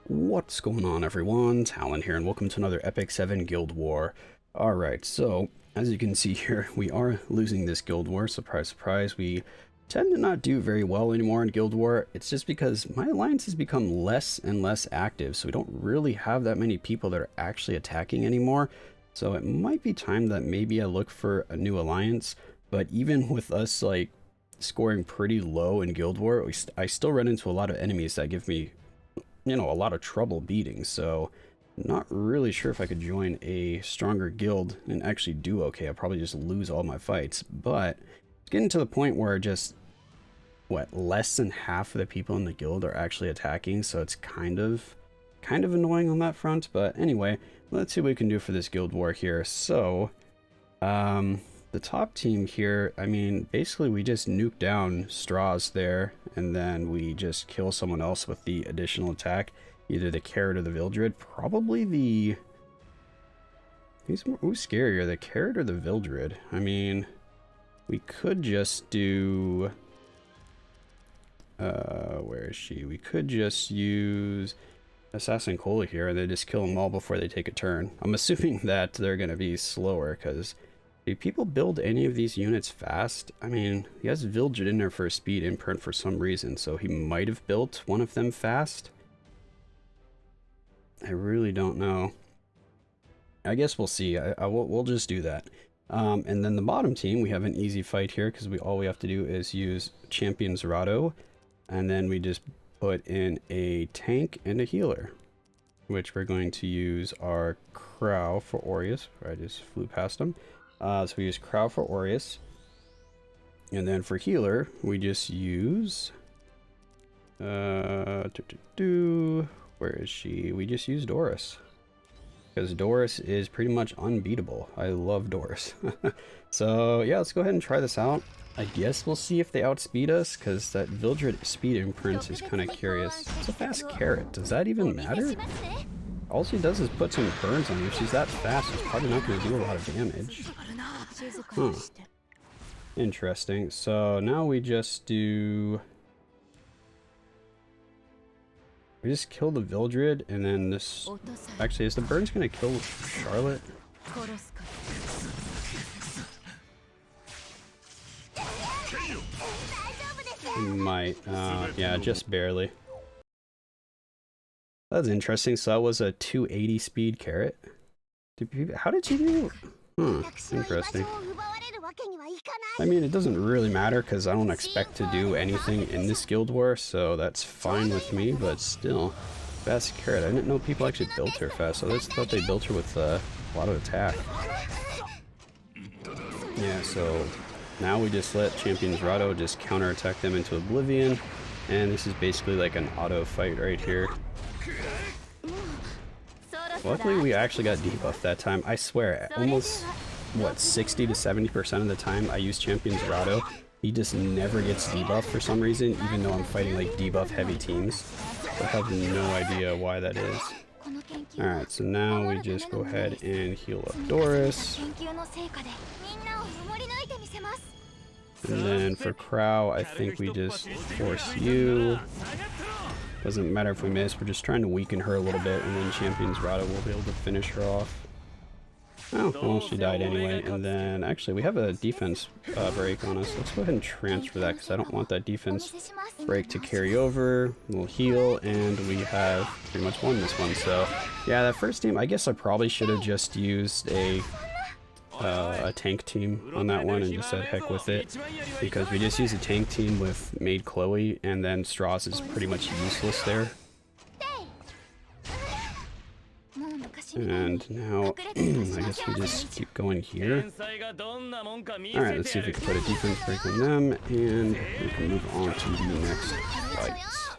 What's going on, everyone? Talen here, and welcome to another Epic 7 Guild War. Alright, so, as you can see here, we are losing this Guild War. Surprise, surprise. We tend to not do very well anymore in Guild War. It's just because my alliance has become less and less active, so we don't really have that many people that are actually attacking anymore. So it might be time that maybe I look for a new alliance, but even with us, like, scoring pretty low in Guild War, I still run into a lot of enemies that give me a lot of trouble beating, so not really sure if I could join a stronger guild and actually do okay. I'll probably just lose all my fights, but it's getting to the point where just, less than half of the people in the guild are actually attacking, so it's kind of annoying on that front. But anyway, let's see what we can do for this guild war here. So, the top team here, I mean, basically we just nuke down Straws there, and then we just kill someone else with the additional attack, either the Carrot or the Vildred. Probably the... who's scarier, the Carrot or the Vildred? I mean, we could just do... where is she? We could just use Assassin Cola here, and then just kill them all before they take a turn. I'm assuming that they're going to be slower, because... do people build any of these units fast? I mean, he has Vildred in there for a speed imprint for some reason, so he might have built one of them fast. I really don't know. I guess we'll see. We'll just do that. And then the bottom team, we have an easy fight here because all we have to do is use Champion's Rado, and then we just put in a tank and a healer, which we're going to use our Crow for Aureus. I just flew past him. So we use Crow for Aureus, and then for healer we just use where is she? We just use Doris, because Doris is pretty much unbeatable. I love Doris. So yeah, let's go ahead and try this out. I guess we'll see if they outspeed us, because that Vildred speed imprint is kind of curious. It's a fast Carrot. Does that even matter? All she does is put some burns on you. If she's that fast, she's probably not going to do a lot of damage. Huh. Interesting. So now we just do... we just kill the Vildred, and then this... actually, is the burns going to kill Charlotte? He might. Yeah, just barely. That's interesting. So that was a 280 speed Carrot. How did she do? Interesting. I mean, it doesn't really matter because I don't expect to do anything in this guild war, so that's fine with me, but still. Fast Carrot. I didn't know people actually built her fast, so I just thought they built her with a lot of attack. Yeah, so now we just let Champion's Rado just counterattack them into oblivion, and this is basically like an auto fight right here. Luckily, we actually got debuffed that time. I swear, almost, 60 to 70% of the time I use Champion's Rado, he just never gets debuffed for some reason, even though I'm fighting like debuff heavy teams. I have no idea why that is. Alright, so now we just go ahead and heal up Doris. And then for Crow, I think we just force you. Doesn't matter if we miss, we're just trying to weaken her a little bit, and then Champion's Rado will be able to finish her off. Oh, well, she died anyway. And then, actually, we have a defense break on us. Let's go ahead and transfer that, because I don't want that defense break to carry over. We'll heal, and we have pretty much won this one. So, yeah, that first team, I guess I probably should have just used a tank team on that one and just said heck with it, because we just used a tank team with Maid Chloe, and then Strauss is pretty much useless there. And now I guess we just keep going here. Alright, let's see if we can put a defense break on them, and we can move on to the next fights.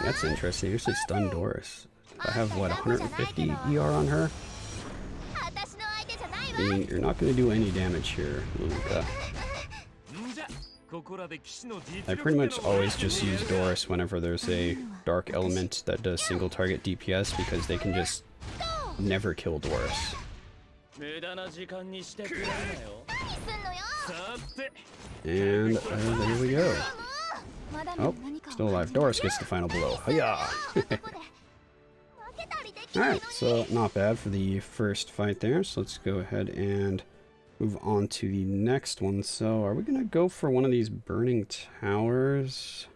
That's interesting. You actually stunned Doris. I have, what, 150 ER on her? I mean, you're not going to do any damage here, Luca. I pretty much always just use Doris whenever there's a dark element that does single target DPS, because they can just never kill Doris. And there we go. Oh, Still alive. Doris gets the final blow. Hiya! Alright, so not bad for the first fight there. So let's go ahead and move on to the next one. So are we going to go for one of these burning towers?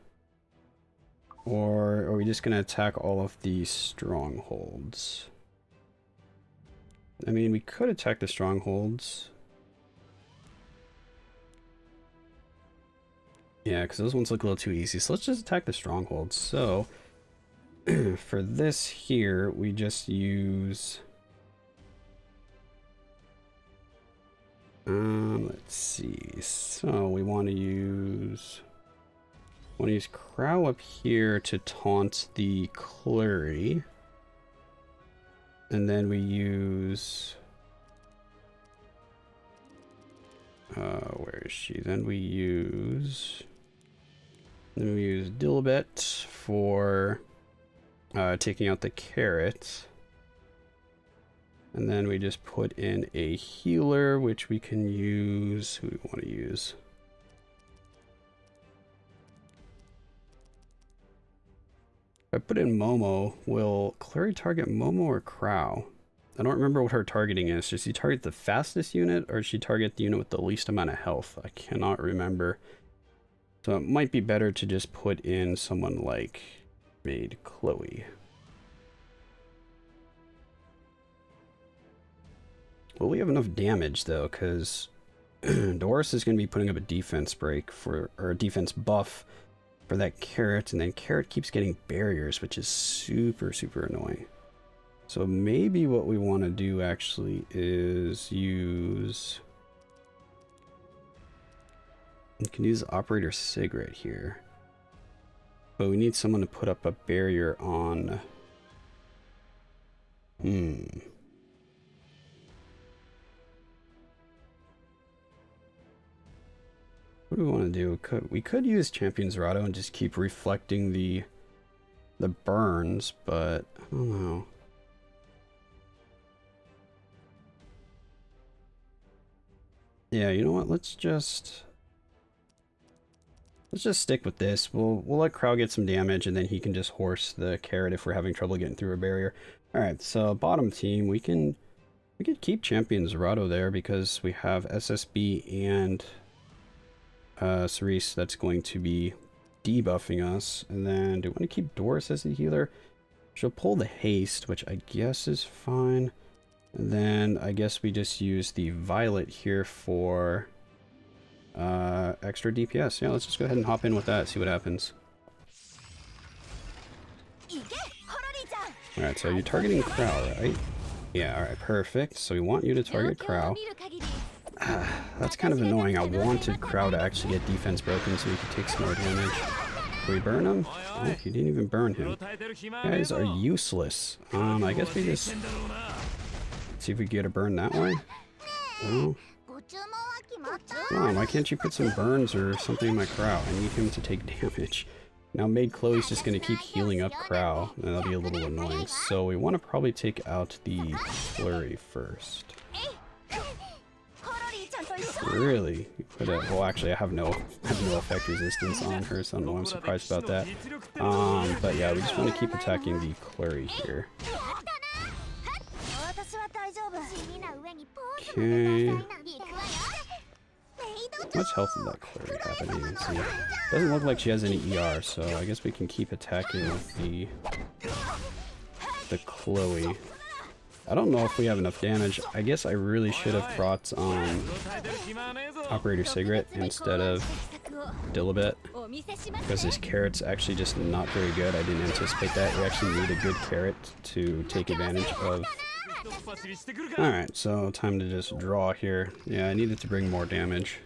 Or are we just going to attack all of the strongholds? I mean, we could attack the strongholds. Yeah, because those ones look a little too easy. So let's just attack the strongholds. So for this here, we just use... let's see. So we want to use Crow up here to taunt the Clury. And then we use... where is she? Then we use Dilbet for taking out the carrot. And then we just put in a healer, which we can use... Who do we want to use? If I put in Momo, will Clury target Momo or Crow? I don't remember what her targeting is. Does she target the fastest unit, or does she target the unit with the least amount of health? I cannot remember. So it might be better to just put in someone like Maid Chloe. Well, we have enough damage though, because Doris is going to be putting up a defense break for, or a defense buff for that carrot, and then carrot keeps getting barriers, which is super, super annoying. So maybe what we want to do actually is use... We can use Operator Sig right here. But we need someone to put up a barrier on... What do we want to do? We could use Champion Zerato and just keep reflecting the burns, but I don't know. Yeah, you know what? Let's just stick with this. We'll let Crow get some damage, and then he can just horse the carrot if we're having trouble getting through a barrier. All right, so bottom team, we could keep Champion Zerato there because we have SSB and Cerise that's going to be debuffing us. And then do we want to keep Doris as the healer? She'll pull the haste, which I guess is fine. And then I guess we just use the Violet here for extra DPS. Yeah, let's just go ahead and hop in with that, see what happens. Alright, so you're targeting Crow, right? Yeah, alright, perfect. So we want you to target Crow. That's kind of annoying. I wanted Crow to actually get defense broken so he could take some more damage. Can we burn him? Oh, he didn't even burn him. You guys are useless. I guess we just... see if we can get a burn that way. Oh. Come on, why can't you put some burns or something in my Crow? I need him to take damage. Now Maid Chloe's just going to keep healing up Crow, and that'll be a little annoying. So we want to probably take out the Flurry first. Really? You put a, well, actually, I have no effect resistance on her, so I don't know why I'm surprised about that. But yeah, we just want to keep attacking the Flurry here. Okay. How much health does that Flurry have? I didn't even see. Doesn't look like she has any ER, so I guess we can keep attacking with the Chloe. I don't know if we have enough damage. I guess I really should have brought Operator Cigarette instead of Dilibet, because this carrot's actually just not very good. I didn't anticipate that. We actually need a good carrot to take advantage of. Alright, so time to just draw here. Yeah, I needed to bring more damage.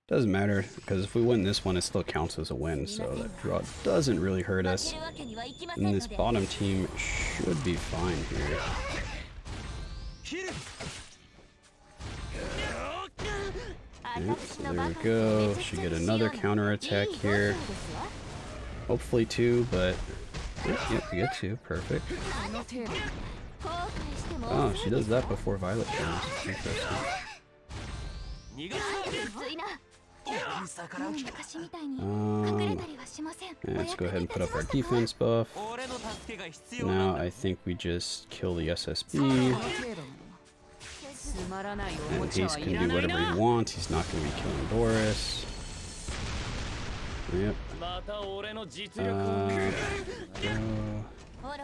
Doesn't matter, because if we win this one, it still counts as a win, so that draw doesn't really hurt us. And this bottom team should be fine here. Yep, so there we go. Should get another counter attack here. Hopefully two, but yep, we get two. Perfect. Oh, she does that before Violet comes. Interesting. Let's go ahead and put up our defense buff. Now I think we just kill the SSB. And Haste can do whatever he wants. He's not going to be killing Doris. Yep.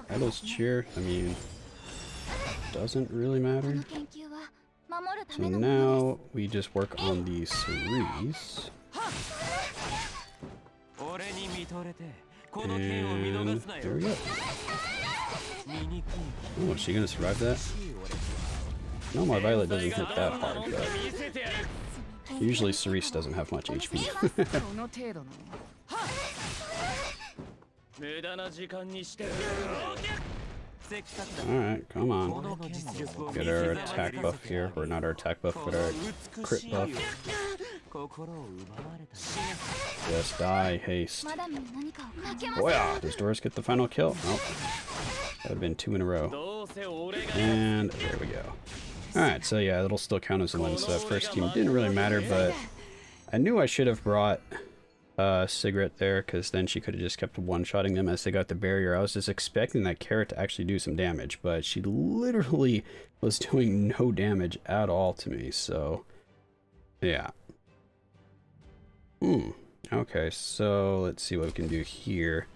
Idol's cheer, I mean, doesn't really matter. So now we just work on the Cerise. And there we go. Oh, is she gonna survive that? No, my Violet doesn't hit that hard, but usually Cerise doesn't have much HP. Alright, come on. Get our attack buff here. Or not our attack buff, but our crit buff. Just die, Haste. Oh yeah! Does Doris get the final kill? Nope. That would have been 2 in a row. And there we go. Alright, so yeah, it'll still count as a win. So that first team didn't really matter, but I knew I should have brought Sigrid there, because then she could have just kept one-shotting them as they got the barrier. I was just expecting that carrot to actually do some damage, but she literally was doing no damage at all to me, so yeah. Okay, so let's see what we can do here.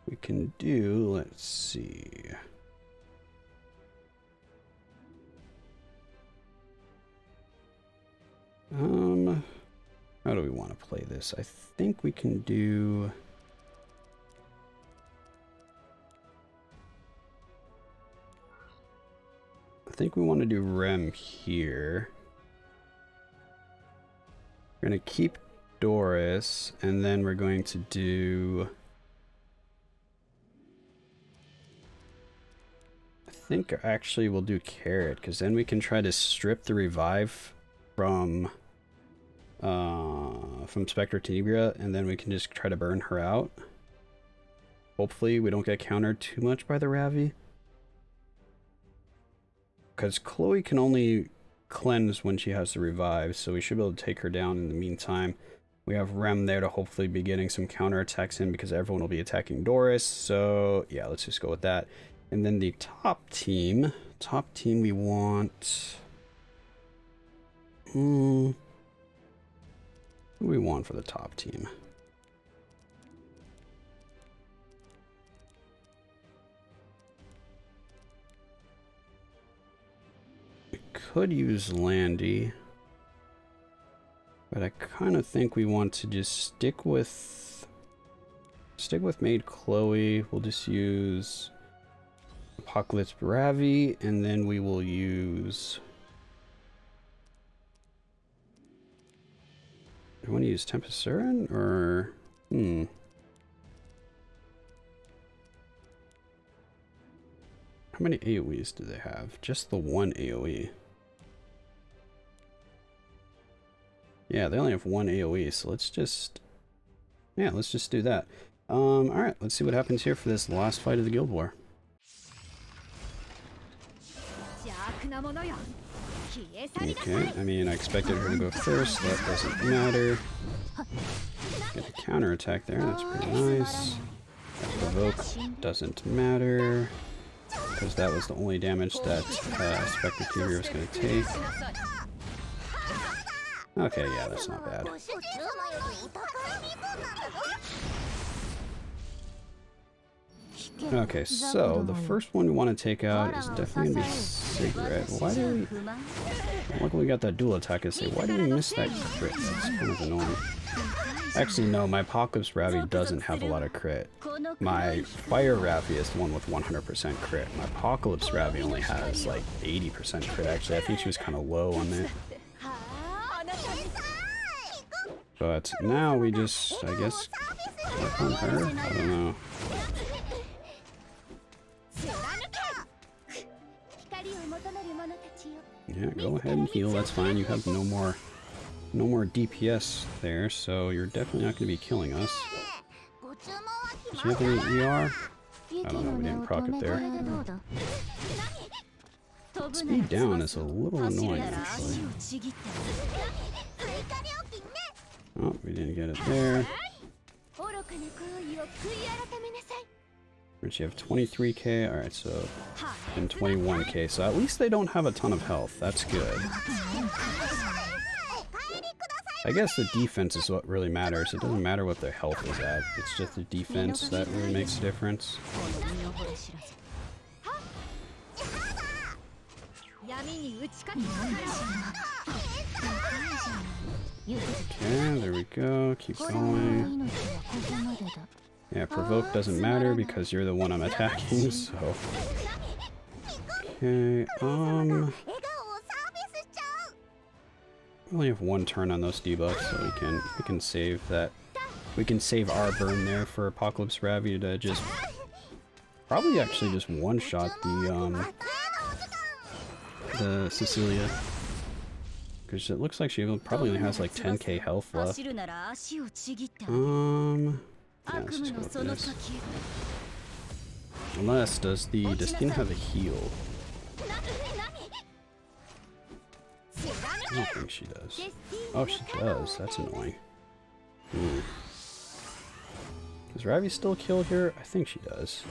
We can do, let's see. How do we want to play this? I think we can do... I think we want to do Rem here. We're going to keep Doris, and then we're going to do... I think actually we'll do Carrot, because then we can try to strip the revive from Spectre Tenebria, and then we can just try to burn her out. Hopefully we don't get countered too much by the Ravi. Because Chloe can only cleanse when she has the revive, so we should be able to take her down in the meantime. We have Rem there to hopefully be getting some counter attacks in, because everyone will be attacking Doris. So yeah, let's just go with that. And then the top team we want... Who do we want for the top team? We could use Landy, but I kind of think we want to just stick with Maid Chloe. We'll just use Apocalypse Ravi, and then we will use... I want to use Tempest Surin, or... How many AoEs do they have? Just the one AoE. Yeah, they only have one AoE, so let's just... Yeah, let's just do that. Alright, let's see what happens here for this last fight of the Guild War. Okay, I mean, I expected her to go first, that doesn't matter. Get a counter attack there, that's pretty nice. That provoke doesn't matter, because that was the only damage that Spectre Tenebria was going to take. Okay, yeah, that's not bad. Okay, so the first one we want to take out is definitely going to be Sigrid. Why do we... Look, we got that dual attack to say, why do we miss that crit? That's kind of annoying. Actually, no, my Apocalypse Ravi doesn't have a lot of crit. My Fire Ravi is the one with 100% crit. My Apocalypse Ravi only has like 80% crit, actually. I think she was kind of low on that. But now we just, I guess, work on her? I don't know. Yeah, go ahead and heal, that's fine. You have no more DPS there, so you're definitely not going to be killing us. Does she have any ER? I don't know, we didn't proc it there. Speed down is a little annoying, actually. Oh, we didn't get it there. Which you have 23k. Alright, so and 21k. So at least they don't have a ton of health. That's good. I guess the defense is what really matters. It doesn't matter what their health is at. It's just the defense that really makes a difference. Okay, there we go. Keep going. Yeah, provoke doesn't matter because you're the one I'm attacking, so... Okay, we only have one turn on those debuffs, so we can save that. We can save our burn there for Apocalypse Ravi to just probably actually just one-shot the Cecilia, because it looks like she probably only has like 10k health left. Yeah, let's just go with this. Unless, does the Destina have a heal? I don't think she does. Oh, she does. That's annoying. Does Ravi still kill here? I think she does.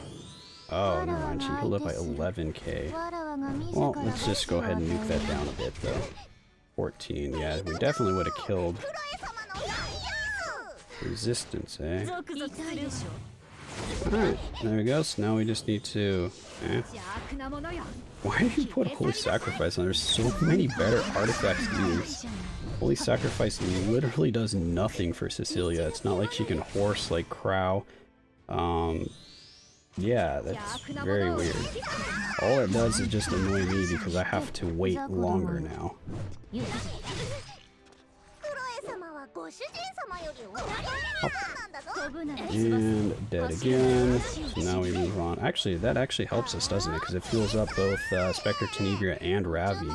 Oh, never mind. She healed up by 11k. Well, let's just go ahead and nuke that down a bit, though. 14. Yeah, we definitely would have killed. Resistance, eh? Alright, there we go. So now we just need to... Why did you put Holy Sacrifice on? There's so many better artifacts to use. Holy Sacrifice literally does nothing for Cecilia. It's not like she can horse like Crow. Yeah, that's very weird. All it does is just annoy me because I have to wait longer now. And dead again. So now we move on. Actually, that actually helps us, doesn't it? Because it fuels up both Spectre Tenebria and Ravi.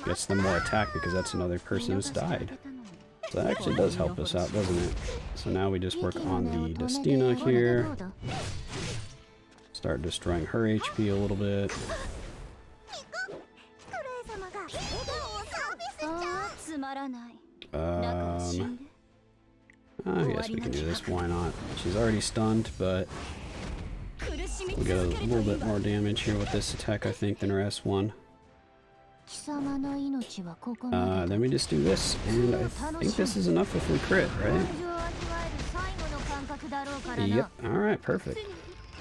Gets them more attack because that's another person who's died. So that actually does help us out, doesn't it? So now we just work on the Destina here. Start destroying her HP a little bit. I guess we can do this, why not? She's already stunned, but we'll get a little bit more damage here with this attack, I think, than her S1. Then we just do this, and I think this is enough if we crit, right? Yep, alright, perfect.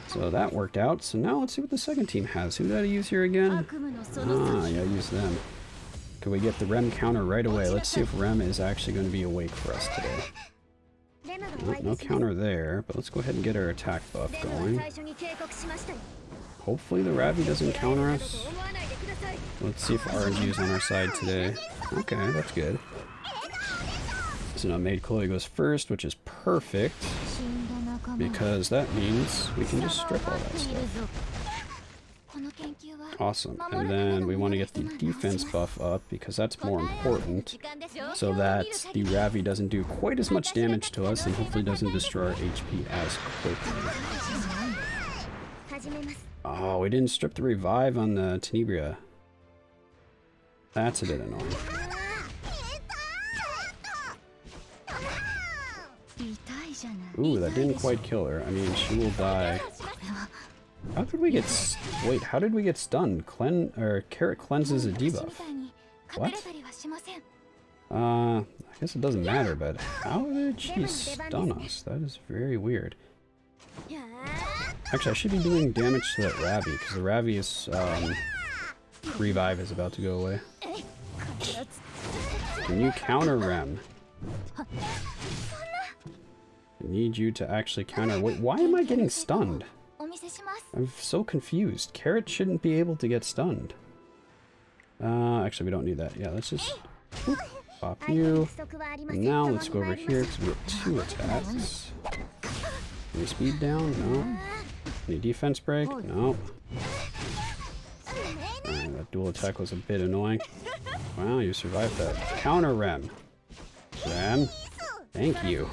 So that worked out. So now let's see what the second team has. Who did I use here again? Ah, yeah, use them. Can we get the Rem counter right away? Let's see if Rem is actually going to be awake for us today. No counter there, but let's go ahead and get our attack buff going. Hopefully the Ravi doesn't counter us. Let's see if RNG is on our side today. Okay, that's good. So now Maid Chloe goes first, which is perfect, because that means we can just strip all that stuff. Awesome. And then we want to get the defense buff up because that's more important, so that the Ravi doesn't do quite as much damage to us and hopefully doesn't destroy our HP as quickly. Oh, we didn't strip the revive on the Tenebria. That's a bit annoying. Ooh, that didn't quite kill her. I mean, she will die. How could we get... Wait, how did we get stunned? Carrot cleanses a debuff. What? I guess it doesn't matter, but how did she stun us? That is very weird. Actually, I should be doing damage to that Ravi, because the Ravi's revive is about to go away. Can you counter Rem? I need you to actually counter... Wait, why am I getting stunned? I'm so confused. Carrot shouldn't be able to get stunned. Actually, we don't need that. Yeah, let's just pop you. And now let's go over here because we have 2 attacks. Any speed down? No. Any defense break? No. That dual attack was a bit annoying. Wow, you survived that. Counter Rem. Rem. Thank you.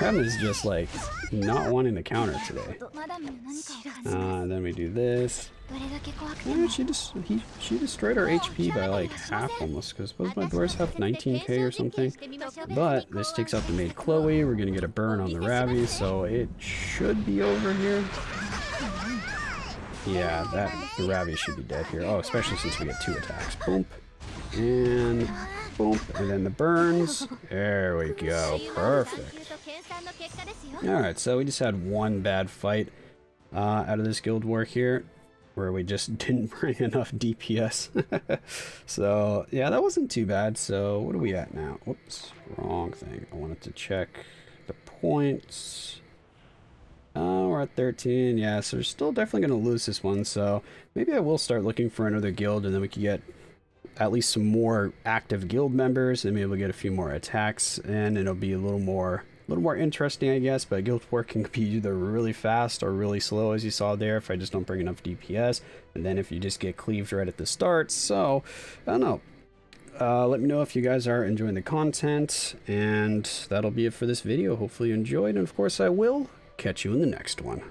Rem is just like not wanting to counter today. Then we do this. Yeah, she destroyed our HP by like half almost, because both my doors have 19k or something. But this takes out the maid Chloe. We're gonna get a burn on the Ravi, so it should be over here. Yeah, the Ravi should be dead here. Oh, especially since we get 2 attacks. Boom. And boom. And then the burns. There we go. Perfect. Alright, so we just had one bad fight out of this guild war here, where we just didn't bring enough DPS. So, yeah, that wasn't too bad. So, what are we at now? Whoops, wrong thing. I wanted to check the points. We're at 13. Yeah, so we're still definitely going to lose this one. So, maybe I will start looking for another guild, and then we can get at least some more active guild members, and maybe we'll get a few more attacks, and it'll be a little more interesting, I guess. But guild war can be either really fast or really slow, as you saw there, if I just don't bring enough DPS, and then if you just get cleaved right at the start. So I don't know. Let me know if you guys are enjoying the content, and that'll be it for this video. Hopefully you enjoyed, and of course I will catch you in the next one.